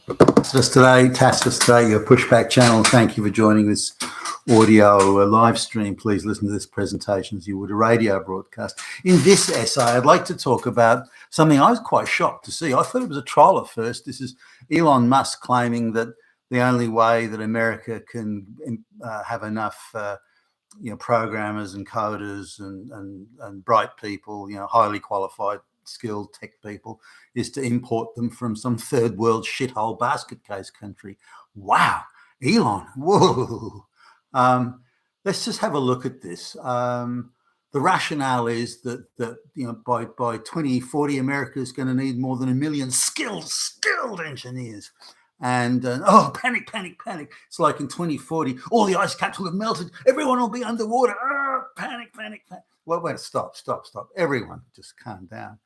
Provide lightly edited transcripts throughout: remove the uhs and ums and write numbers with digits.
Tacitus today, your pushback channel. Thank you for joining this audio live stream. Please listen to this presentation as you would a radio broadcast. In this essay, I'd like to talk about something I was quite shocked to see. I thought it was a troll at first. This is Elon Musk claiming that the only way that America can have enough programmers and coders and bright people, highly qualified, skilled tech people, is to import them from some third world shithole basket case country. Wow, Elon, whoa. Let's just have a look at this. The rationale is that by 2040, America is going to need more than 1 million skilled engineers. And panic. It's like in 2040, all the ice caps will have melted. Everyone will be underwater. Panic. Well, wait, stop. Everyone, just calm down.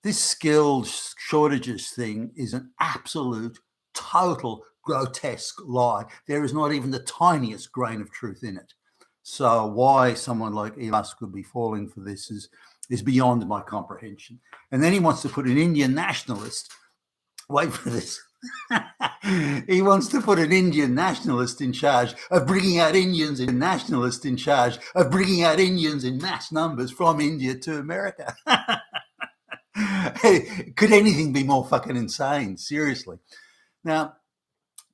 This skilled shortages thing is an absolute, total, grotesque lie. There is not even the tiniest grain of truth in it. So why someone like Elon Musk would be falling for this is beyond my comprehension. And then he wants to put an Indian nationalist. Wait for this. He wants to put an Indian nationalist in charge of bringing out Indians, and nationalist in charge of bringing out Indians in mass numbers from India to America. Could anything be more fucking insane? Seriously. Now,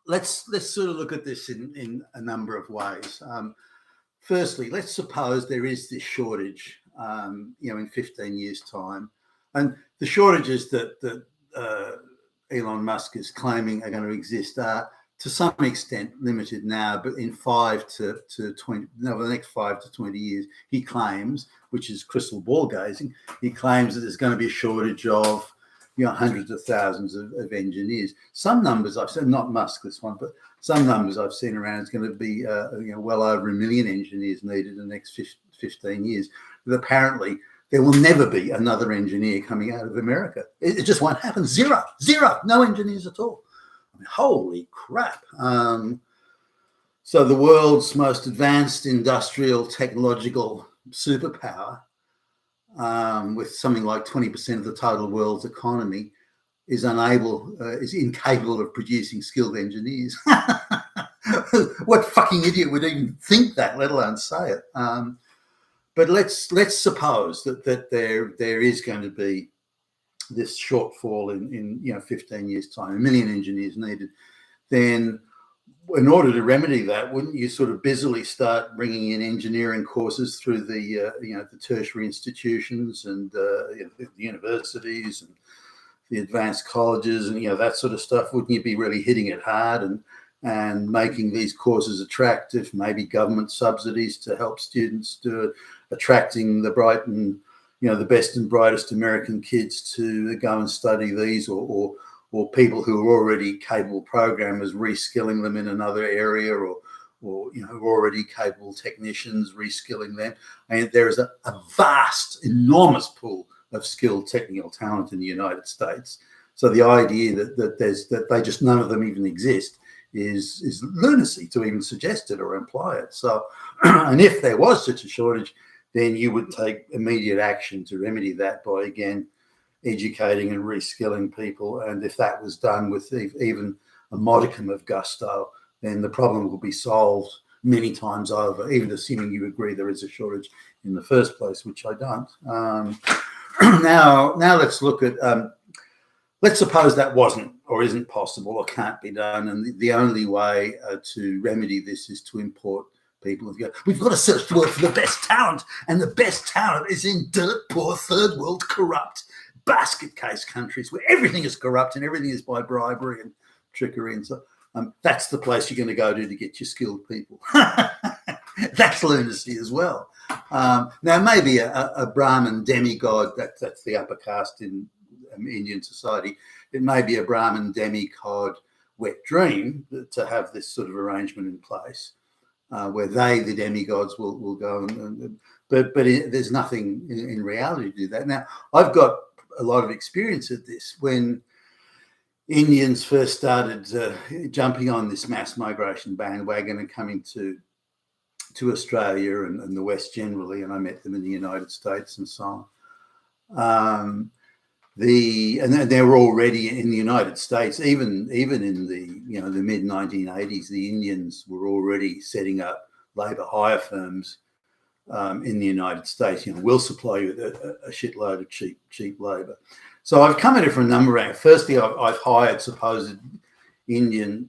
let's sort of look at this in a number of ways. Firstly, let's suppose there is this shortage, in 15 years' time, and the shortages that Elon Musk is claiming are going to exist are to some extent limited now, but in the next 5 to 20 years, he claims, which is crystal ball gazing, he claims that there's going to be a shortage of hundreds of thousands of engineers. Some numbers I've seen, not Musk this one, but some numbers I've seen around, it's going to be well over 1 million engineers needed in the next 15 years. But apparently there will never be another engineer coming out of America. It just won't happen. Zero, no engineers at all. I mean, holy crap. So the world's most advanced industrial technological superpower, with something like 20% of the total world's economy, is incapable of producing skilled engineers. What fucking idiot would even think that, let alone say it? But let's suppose that there is going to be this shortfall in 15 years' time, 1 million engineers needed. Then, in order to remedy that, wouldn't you sort of busily start bringing in engineering courses through the tertiary institutions and the universities and the advanced colleges and that sort of stuff? Wouldn't you be really hitting it hard and making these courses attractive? Maybe government subsidies to help students do it, attracting the bright and the best and brightest American kids to go and study these, or people who are already capable programmers, reskilling them in another area, or already capable technicians, reskilling them. And there is a vast, enormous pool of skilled technical talent in the United States. So the idea that they just none of them even exist is lunacy to even suggest it or imply it. So, and if there was such a shortage, then you would take immediate action to remedy that by, again, educating and reskilling people. And if that was done with even a modicum of gusto, then the problem will be solved many times over, even assuming you agree there is a shortage in the first place, which I don't. Now let's look at, let's suppose that wasn't or isn't possible or can't be done. And the only way to remedy this is to import people. We've got to search for the best talent, and the best talent is in dirt poor, third world, corrupt basket case countries where everything is corrupt and everything is by bribery and trickery. And so that's the place you're going to go to get your skilled people. That's lunacy as well. Now, maybe a Brahmin demigod, that's the upper caste in Indian society. It may be a Brahmin demigod wet dream to have this sort of arrangement in place. Where the demigods, will go, but there's nothing in reality to do that. Now, I've got a lot of experience at this. When Indians first started jumping on this mass migration bandwagon and coming to Australia and the West generally, and I met them in the United States and so on, and they were already in the United States, even in the the mid 1980s. The Indians were already setting up labour hire firms in the United States. We'll supply you with a shitload of cheap labour. So I've come at it from a number of. Firstly, I've hired supposed Indian.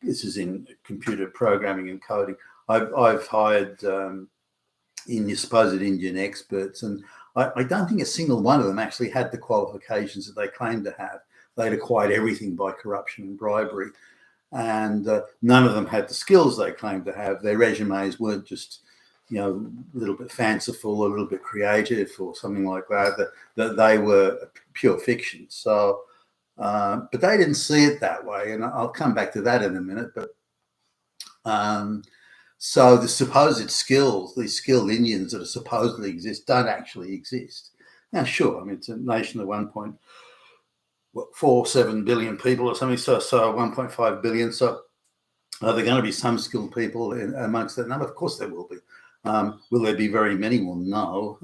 This is in computer programming and coding. I've hired supposed Indian experts, and I don't think a single one of them actually had the qualifications that they claimed to have. They'd acquired everything by corruption and bribery, and none of them had the skills they claimed to have. Their resumes weren't just, a little bit fanciful, a little bit creative, or something like that. That they were pure fiction. So, but they didn't see it that way, and I'll come back to that in a minute. But so the supposed skills, these skilled Indians that supposedly exist, don't actually exist. Now, sure, I mean, it's a nation of 1.47 billion people or something, so 1.5 billion. So are there going to be some skilled people amongst that number? Of course there will be. Will there be very many? Well, no.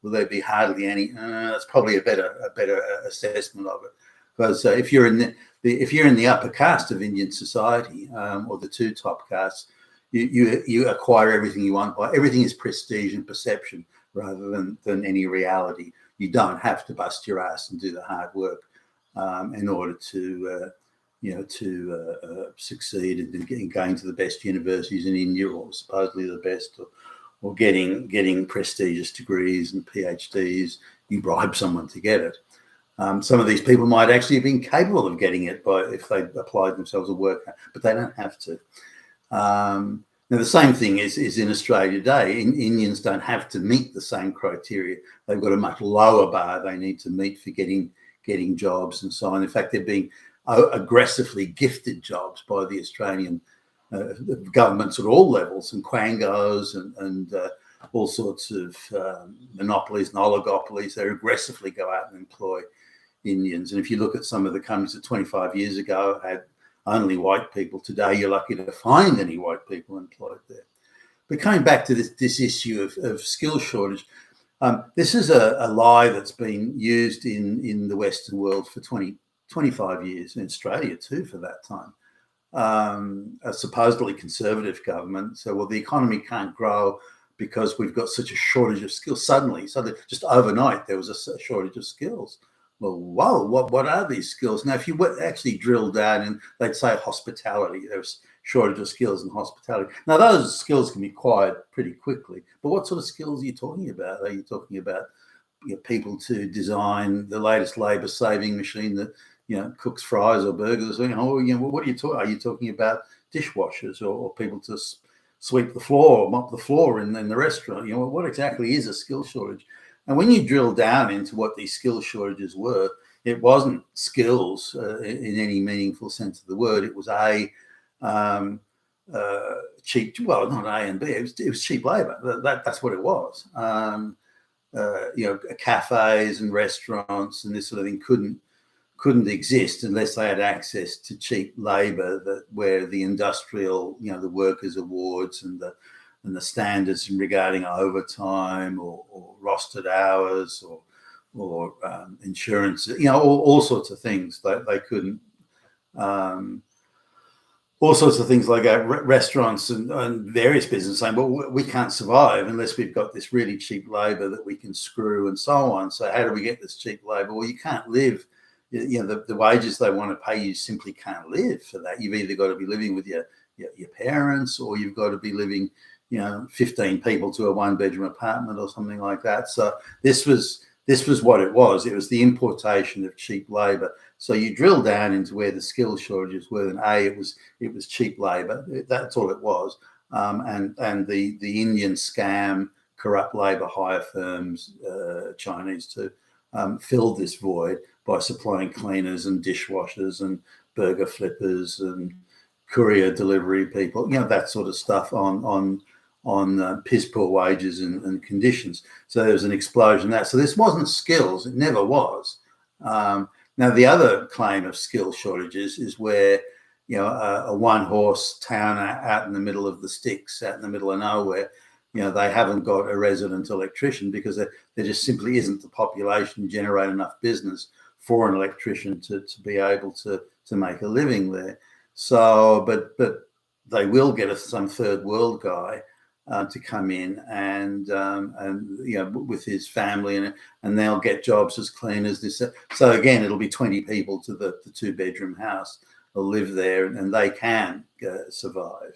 Will there be hardly any? That's probably a better assessment of it. Because if you're in the upper caste of Indian society, or the two top castes, you acquire everything you want by everything is prestige and perception rather than any reality. You don't have to bust your ass and do the hard work in order to succeed in going to the best universities in India, or supposedly the best, or getting prestigious degrees and PhDs. You bribe someone to get it. Some of these people might actually have been capable of getting it if they applied themselves to work, but they don't have to. Now, the same thing is in Australia today. Indians don't have to meet the same criteria. They've got a much lower bar they need to meet for getting jobs and so on. In fact, they're being aggressively gifted jobs by the Australian governments at all levels, and quangos and all sorts of monopolies and oligopolies. They aggressively go out and employ Indians. And if you look at some of the countries that 25 years ago had only white people, today you're lucky to find any white people employed there. But coming back to this issue of skill shortage, this is a lie that's been used in the Western world for 25 years, in Australia too for that time. A supposedly conservative government said, well, the economy can't grow because we've got such a shortage of skills. Suddenly, just overnight, there was a shortage of skills. Well, whoa, what are these skills? Now, if you actually drill down, and they'd say hospitality, there's shortage of skills in hospitality. Now, those skills can be acquired pretty quickly, but what sort of skills are you talking about? Are you talking about people to design the latest labour-saving machine that cooks fries or burgers? What are you talking? Are you talking about dishwashers or people to sweep the floor or mop the floor in the restaurant? What exactly is a skill shortage? And when you drill down into what these skill shortages were, it wasn't skills in any meaningful sense of the word. It was cheap. Well, not A and B. It was cheap labour. That's what it was. Cafes and restaurants and this sort of thing couldn't exist unless they had access to cheap labour, where the industrial, the workers' awards and the standards regarding overtime or rostered hours or insurance, all sorts of things they couldn't. All sorts of things like restaurants and various businesses saying, well, we can't survive unless we've got this really cheap labour that we can screw and so on. So how do we get this cheap labour? Well, you can't live. The wages they want to pay you simply can't live for that. You've either got to be living with your parents, or you've got to be living, 15 people to a one-bedroom apartment or something like that. So this was what it was. It was the importation of cheap labour. So you drill down into where the skill shortages were, and it was cheap labour. That's all it was. And the Indian scam, corrupt labour hire firms, Chinese too, filled this void by supplying cleaners and dishwashers and burger flippers and courier delivery people, that sort of stuff on piss poor wages and conditions. So there was an explosion of that. So this wasn't skills. It never was. Now, the other claim of skill shortages is where, a one-horse town out in the middle of the sticks, out in the middle of nowhere, they haven't got a resident electrician because there just simply isn't the population to generate enough business for an electrician to be able to make a living there. So, but they will get some third world guy to come in and with his family, and they'll get jobs as clean as this. So again, it'll be 20 people to the 2-bedroom house. They'll live there, and they can survive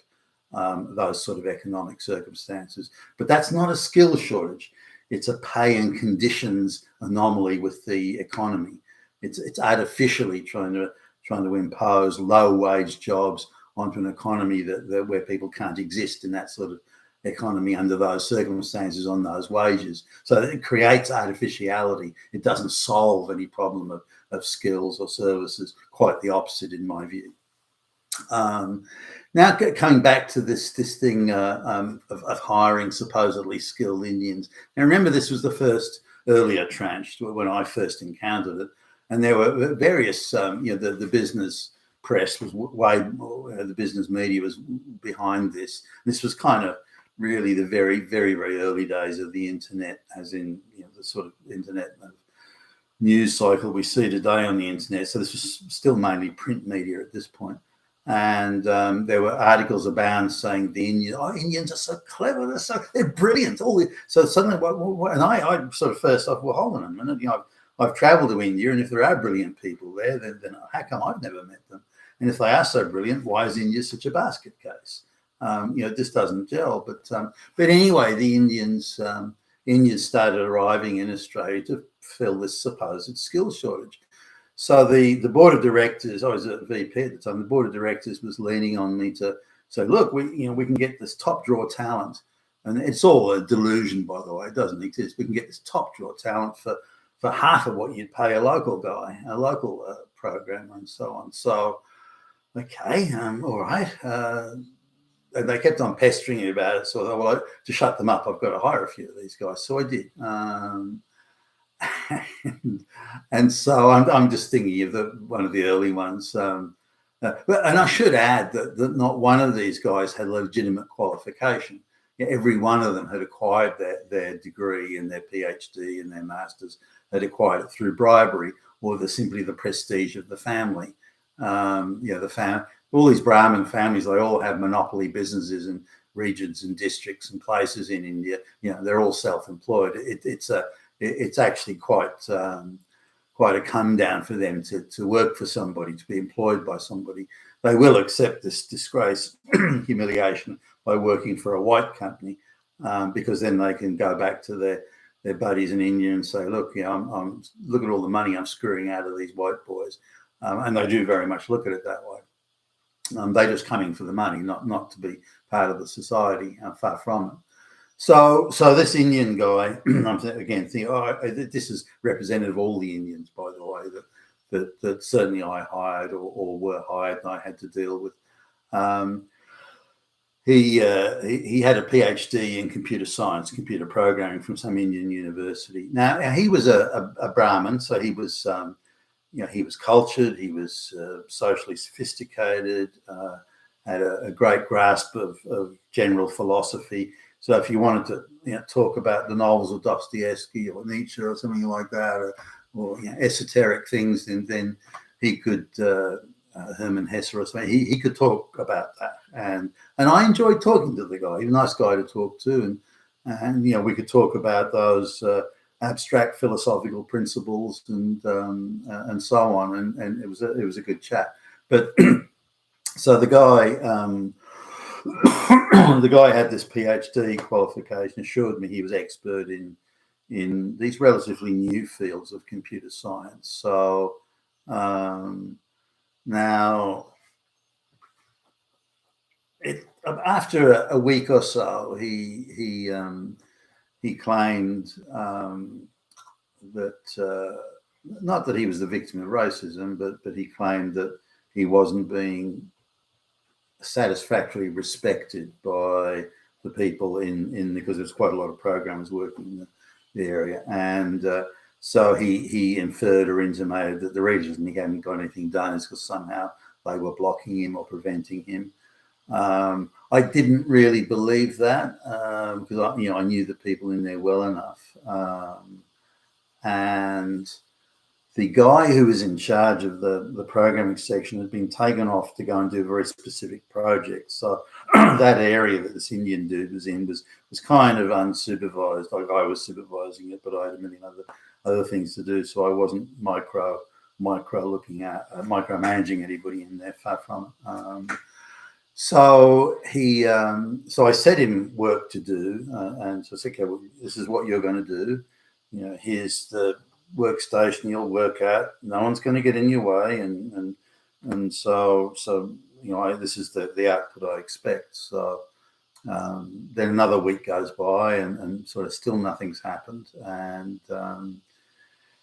those sort of economic circumstances. But that's not a skill shortage. It's a pay and conditions anomaly with the economy. It's artificially trying to impose low wage jobs onto an economy that where people can't exist in that sort of economy under those circumstances on those wages. So it creates artificiality. It doesn't solve any problem of skills or services. Quite the opposite, in my view. Now, coming back to this thing of hiring supposedly skilled Indians. Now, remember, this was the first earlier tranche when I first encountered it, and there were various, the business press was the business media was behind this. This was kind of really the very, very, very early days of the internet, as in the sort of internet news cycle we see today on the internet. So this was still mainly print media at this point. And there were articles abound saying the Indians are so clever, they're brilliant. So suddenly, and I sort of first off, well, hold on a minute, I've travelled to India, and if there are brilliant people there, then how come I've never met them? And if they are so brilliant, why is India such a basket case? This doesn't gel. But anyway, the Indians started arriving in Australia to fill this supposed skills shortage. So the board of directors, I was a VP at the time, the board of directors was leaning on me to say, look, we can get this top drawer talent, and it's all a delusion, by the way, it doesn't exist. We can get this top drawer talent for half of what you'd pay a local guy, a local programmer, and so on. So, okay, all right. And they kept on pestering me about it. So I thought, well, to shut them up, I've got to hire a few of these guys. So I did. And so I'm just thinking of one of the early ones. And I should add that not one of these guys had legitimate qualification. Every one of them had acquired their degree and their PhD and their masters. They'd acquired it through bribery or simply the prestige of the family. All these Brahmin families, they all have monopoly businesses in regions and districts and places in India. They're all self-employed. It's actually quite a come down for them to work for somebody, to be employed by somebody. They will accept this disgrace, humiliation by working for a white company, because then they can go back to their buddies in India and say, look, I'm look at all the money I'm screwing out of these white boys. And they do very much look at it that way. They're just coming for the money, not to be part of the society, far from it. So this Indian guy, I'm again thinking, this is representative of all the Indians, by the way, that certainly I hired or were hired and I had to deal with. He had a PhD in computer science, computer programming from some Indian university. Now he was a Brahmin, so he was he was cultured, he was socially sophisticated, had a great grasp of general philosophy. So if you wanted to talk about the novels of Dostoevsky or Nietzsche or something like that, or esoteric things, then he could, Hermann Hesse or something, he could talk about that. And I enjoyed talking to the guy. He was a nice guy to talk to. And we could talk about those abstract philosophical principles and so on. And it was a good chat. But so the guy... the guy had this PhD qualification, assured me he was expert in these relatively new fields of computer science. So now, after a week or so, he claimed that not that he was the victim of racism, but he claimed that he wasn't being satisfactorily respected by the people in because there's quite a lot of programmers working in the area, and so he inferred or intimated that the reason he hadn't got anything done is because somehow they were blocking him or preventing him. I didn't really believe that because I knew the people in there well enough, and the guy who was in charge of the programming section had been taken off to go and do very specific projects. So that area that this Indian dude was in was kind of unsupervised. Like I was supervising it, but I had a million other things to do, so I wasn't micromanaging anybody in there, far from it. So I set him work to do, and so I said, okay, well, this is what you're going to do. Here's the workstation you'll work at. No one's going to get in your way, and so this is the output I expect. So then another week goes by, and sort of still nothing's happened,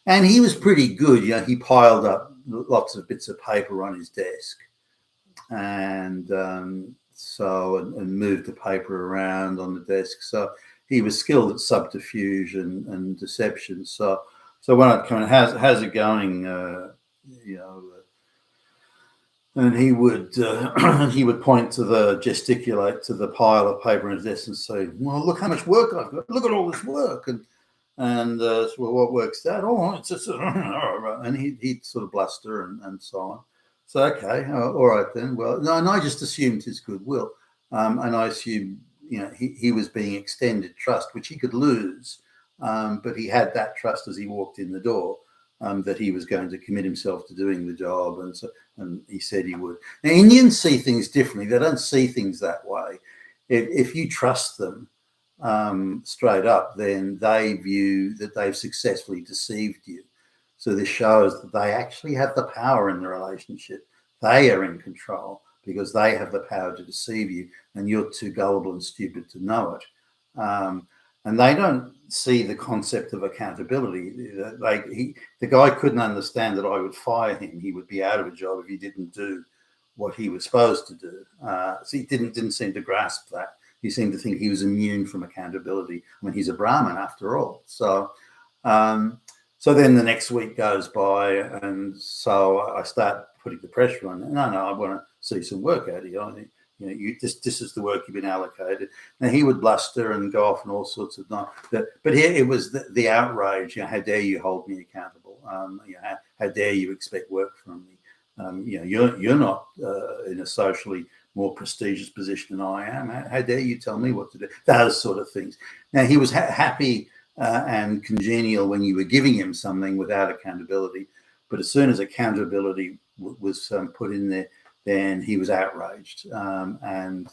and he was pretty good. He piled up lots of bits of paper on his desk, and moved the paper around on the desk. So he was skilled at subterfuge and deception. So when I'd come in, how's it going? And he would gesticulate to the pile of paper on his desk and say, "Well, look how much work I've got. Look at all this work." And well, what work's that? Oh, it's just and he'd sort of bluster and so on. So okay, all right then. Well, no, and I just assumed his goodwill, and I assumed he was being extended trust, which he could lose, but he had that trust as he walked in the door, that he was going to commit himself to doing the job, and he said he would. Now, Indians see things differently. They don't see things that way. If you trust them straight up, then they view that they've successfully deceived you. So this shows that they actually have the power in the relationship. They are in control because they have the power to deceive you, and you're too gullible and stupid to know it. And they don't see the concept of accountability. The guy couldn't understand that I would fire him. He would be out of a job if he didn't do what he was supposed to do. So he didn't seem to grasp that. He seemed to think he was immune from accountability. I mean, he's a Brahmin after all. So then the next week goes by, and so I start putting the pressure on. No, I want to see some work out of you. This is the work you've been allocated. Now he would bluster and go off and all sorts of but here it was the outrage. How dare you hold me accountable? How dare you expect work from me? You're not in a socially more prestigious position than I am. How dare you tell me what to do? Those sort of things. Now he was happy and congenial when you were giving him something without accountability, but as soon as accountability was put in there, then he was outraged and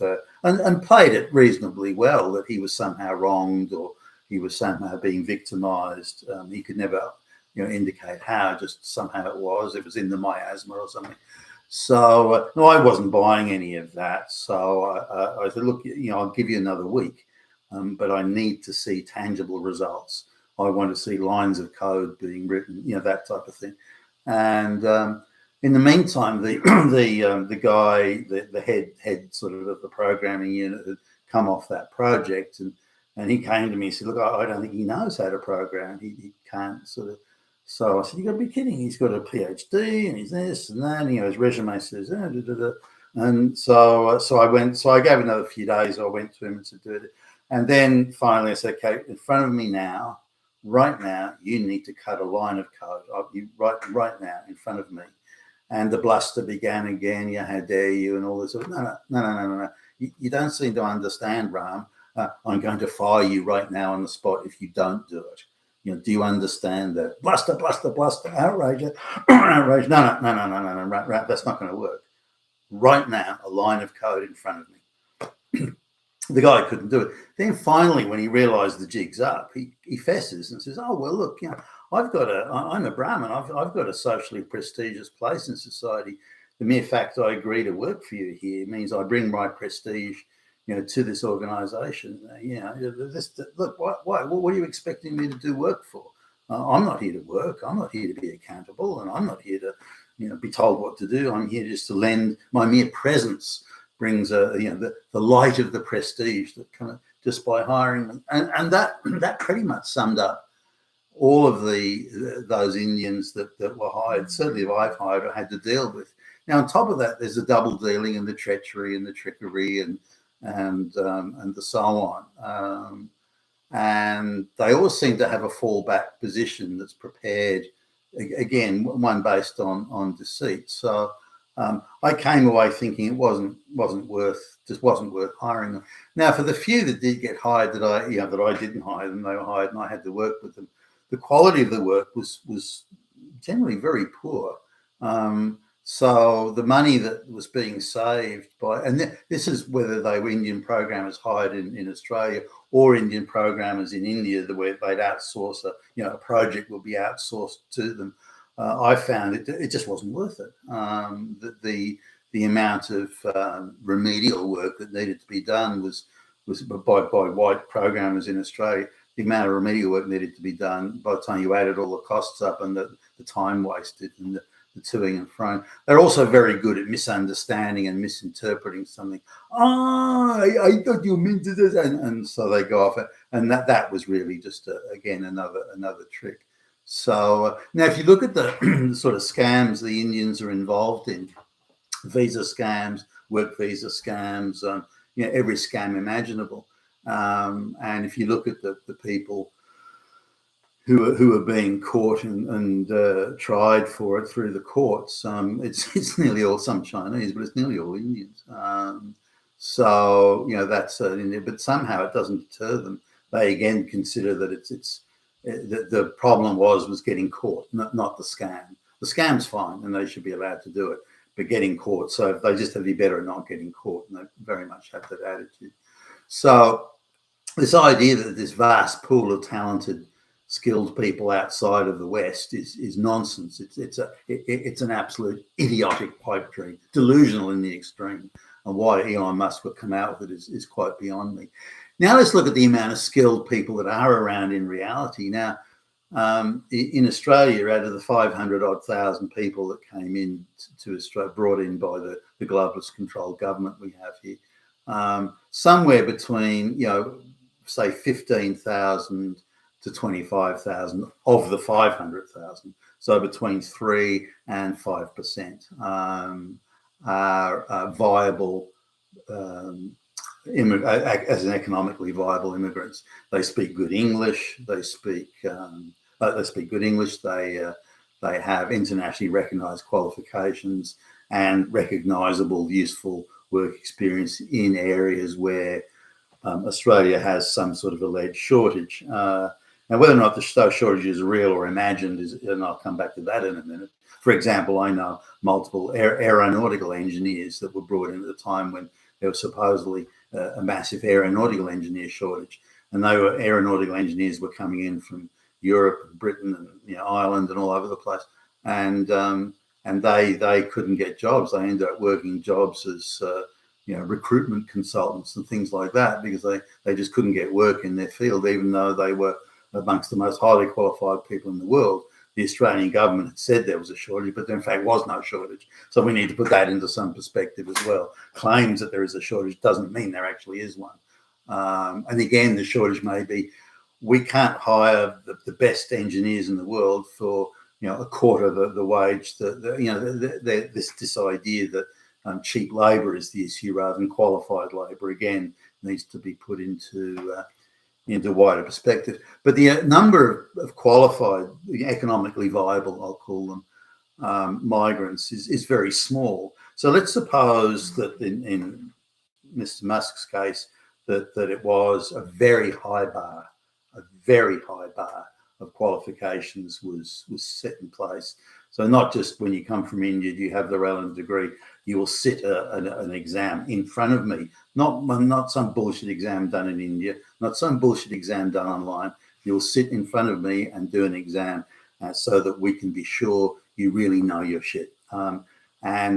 played it reasonably well, that he was somehow wronged or he was somehow being victimized. He could never indicate how, just somehow it was in the miasma or something. So no, I wasn't buying any of that. So I said, look, I'll give you another week, but I need to see tangible results. I want to see lines of code being written, that type of thing. And in the meantime, the guy, the head sort of the programming unit had come off that project, and he came to me and said, look, I don't think he knows how to program. He can't sort of. So I said, you got to be kidding. He's got a PhD and he's this and that. And, his resume says, and so I gave another few days. I went to him and said, do it. And then finally I said, okay, in front of me now, right now, you need to cut a line of code. Right now in front of me. And the bluster began again. How dare you? And all this. No. You don't seem to understand, Ram. I'm going to fire you right now on the spot if you don't do it. Do you understand that? Bluster, outrage. No. That's not going to work. Right now, a line of code in front of me. The guy couldn't do it. Then finally, when he realized the jig's up, he fesses and says, oh, well, look, I'm a Brahmin. I've got a socially prestigious place in society. The mere fact I agree to work for you here means I bring my prestige, to this organization. Look, why? What are you expecting me to do work for? I'm not here to work. I'm not here to be accountable, and I'm not here to, be told what to do. I'm here just to lend my mere presence brings the light of the prestige that kind of just by hiring them, and that pretty much summed up all of those Indians that were hired. Certainly, I've hired or had to deal with. Now, on top of that, there's the double dealing and the treachery and the trickery and the so on. And they all seem to have a fallback position that's prepared, again, one based on deceit. So I came away thinking it wasn't worth hiring them. Now, for the few that did get hired that I didn't hire them, they were hired and I had to work with them. The quality of the work was generally very poor. So the money that was being saved and this is whether they were Indian programmers hired in Australia or Indian programmers in India, where they'd outsource a project will be outsourced to them. I found it just wasn't worth it. The amount of remedial work that needed to be done was by white programmers in Australia. The amount of remedial work needed to be done by the time you added all the costs up and the time wasted and the toing and froing. They're also very good at misunderstanding and misinterpreting something. I thought you meant this, and so they go off it. And that was really just again another trick. So now, if you look at the sort of scams the Indians are involved in, visa scams, work visa scams, every scam imaginable. And if you look at the people who are being caught and tried for it through the courts, it's nearly all some Chinese, but it's nearly all Indians. So that's India, but somehow it doesn't deter them. They again consider that the problem was getting caught, not the scam. The scam's fine, and they should be allowed to do it, but getting caught. So they just have to be better at not getting caught, and they very much have that attitude. So this idea that this vast pool of talented, skilled people outside of the West is nonsense. It's an absolute idiotic pipe dream, delusional in the extreme. And why Elon Musk would come out with it is quite beyond me. Now let's look at the amount of skilled people that are around in reality. Now, in Australia, out of the 500,000 people that came in to Australia, brought in by the globalist controlled government we have here, somewhere between, say 15,000 to 25,000 of the 500,000, so between 3 and 5% are viable as an economically viable immigrants. They speak good English. They speak good English. They have internationally recognised qualifications and recognisable, useful work experience in areas where Australia has some sort of alleged shortage. Now, whether or not those shortages are real or imagined and I'll come back to that in a minute. For example, I know multiple aeronautical engineers that were brought in at the time when there was supposedly a massive aeronautical engineer shortage, and aeronautical engineers were coming in from Europe and Britain and Ireland and all over the place, and they couldn't get jobs. They ended up working jobs as recruitment consultants and things like that because they just couldn't get work in their field, even though they were amongst the most highly qualified people in the world. The Australian government had said there was a shortage, but there in fact was no shortage. So we need to put that into some perspective as well. Claims that there is a shortage doesn't mean there actually is one. And again, the shortage may be we can't hire the best engineers in the world for a quarter of the wage. This idea that cheap labour is the issue rather than qualified labour again needs to be put into wider perspective. But the number of qualified, economically viable, I'll call them, migrants is very small. So let's suppose that in Mr. Musk's case that it was a very high bar of qualifications was set in place. So not just when you come from India, do you have the relevant degree, you will sit an exam in front of me, not some bullshit exam done in India, not some bullshit exam done online. You'll sit in front of me and do an exam so that we can be sure you really know your shit. And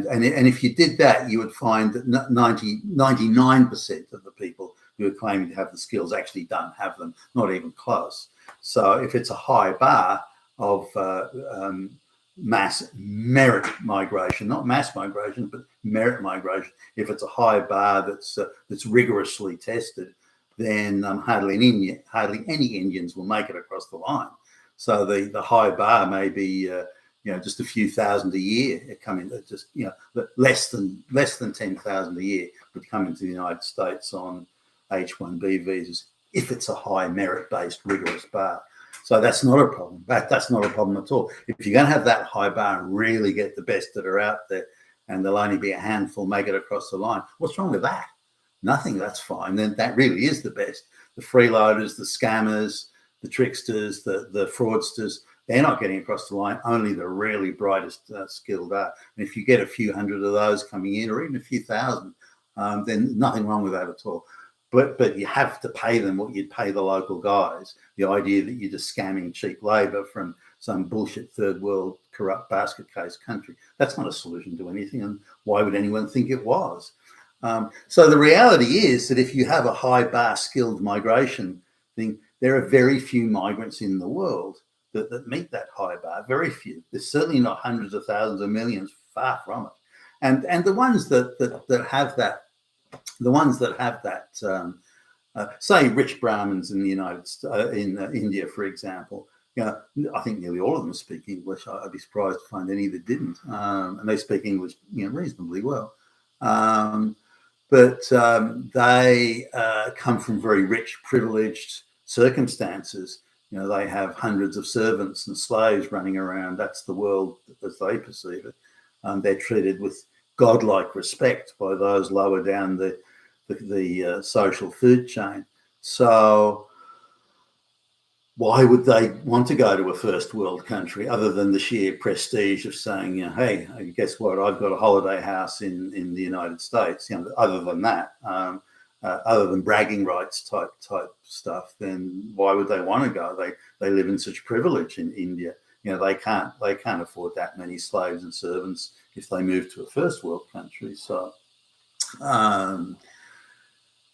if you did that, you would find that 99% of the people who are claiming to have the skills actually don't have them, not even close. So if it's a high bar of mass merit migration, not mass migration, but merit migration, if it's a high bar that's rigorously tested, then hardly any Indians will make it across the line. So the high bar may be just a few thousand a year come in, just less than 10,000 a year would come into the United States on H-1B visas if it's a high merit-based rigorous bar. So that's not a problem. That's not a problem at all. If you're going to have that high bar and really get the best that are out there, and there'll only be a handful make it across the line, what's wrong with that? Nothing. That's fine. Then that really is the best. The freeloaders, the scammers, the tricksters, the fraudsters, they're not getting across the line. Only the really brightest skilled are. And if you get a few hundred of those coming in, or even a few thousand, then nothing wrong with that at all. But you have to pay them what you'd pay the local guys. The idea that you're just scamming cheap labour from some bullshit third world corrupt basket case country, that's not a solution to anything. And why would anyone think it was? So the reality is that if you have a high bar skilled migration thing, there are very few migrants in the world that meet that high bar. Very few. There's certainly not hundreds of thousands or millions, far from it. And the ones that have that, say rich Brahmins in the in India, for example, I think nearly all of them speak English. I'd be surprised to find any that didn't, and they speak English, reasonably well. But they come from very rich, privileged circumstances. They have hundreds of servants and slaves running around. That's the world as they perceive it. They're treated with godlike respect by those lower down the social food chain. So why would they want to go to a first world country other than the sheer prestige of saying, hey, guess what? I've got a holiday house in the United States. Other than that, other than bragging rights type stuff, then why would they want to go? They live in such privilege in India. They can't afford that many slaves and servants if they move to a first world country. So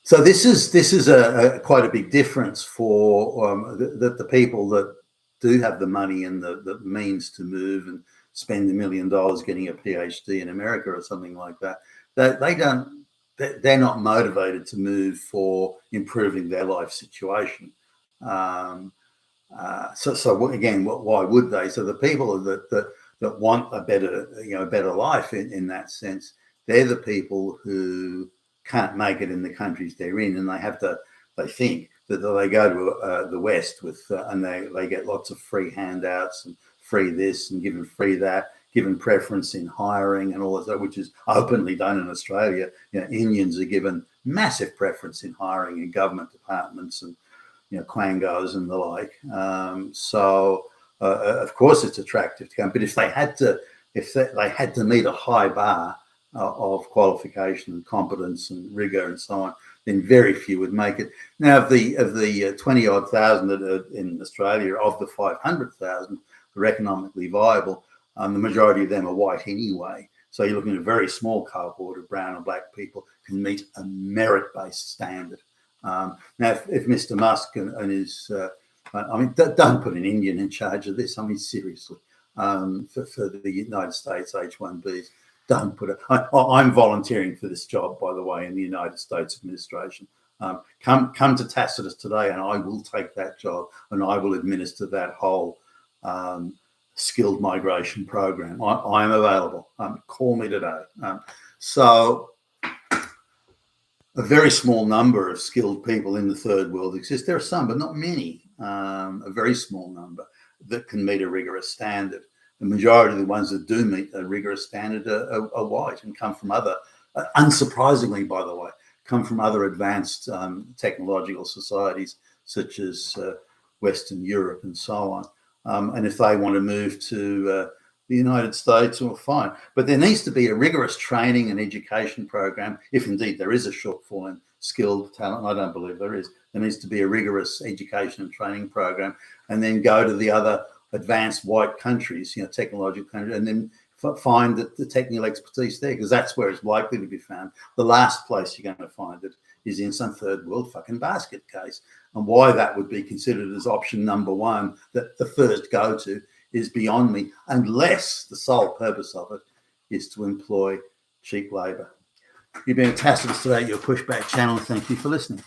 so this is a quite a big difference for the people that do have the money and the means to move and spend $1 million getting a PhD in America or something like that. They're not motivated to move for improving their life situation. So again, why would they? So the people that want a better life in that sense, they're the people who can't make it in the countries they're in, and they think that they go to the West and they get lots of free handouts and free this and given free that, given preference in hiring and all of that, which is openly done in Australia. Indians are given massive preference in hiring in government departments and quangos and the like. So of course it's attractive to come, but if they had to meet a high bar of qualification and competence and rigor and so on, then very few would make it. Now, of the 20-odd thousand that are in Australia, of the 500,000 who are economically viable, the majority of them are white anyway. So you're looking at a very small cohort of brown and black people can meet a merit-based standard. Now, if Mr. Musk and his, don't put an Indian in charge of this. Seriously, for the United States H-1Bs. Don't put it. I'm volunteering for this job, by the way, in the United States administration. Come to Tacitus today, and I will take that job, and I will administer that whole skilled migration program. I am available. Call me today. So a very small number of skilled people in the third world exist. There are some, but not many. A very small number that can meet a rigorous standard. The majority of the ones that do meet a rigorous standard are white and come from other, unsurprisingly, by the way, come from other advanced technological societies such as Western Europe and so on. And if they want to move to the United States, well, fine. But there needs to be a rigorous training and education program, if indeed there is a shortfall in skilled talent. I don't believe there is. There needs to be a rigorous education and training program, and then go to the other advanced white countries, technological countries, and then find the technical expertise there, because that's where it's likely to be found. The last place you're going to find it is in some third world fucking basket case. And why that would be considered as option number one, that the first go-to, is beyond me, unless the sole purpose of it is to employ cheap labour. You've been a Tacitus today, your Pushback channel. Thank you for listening.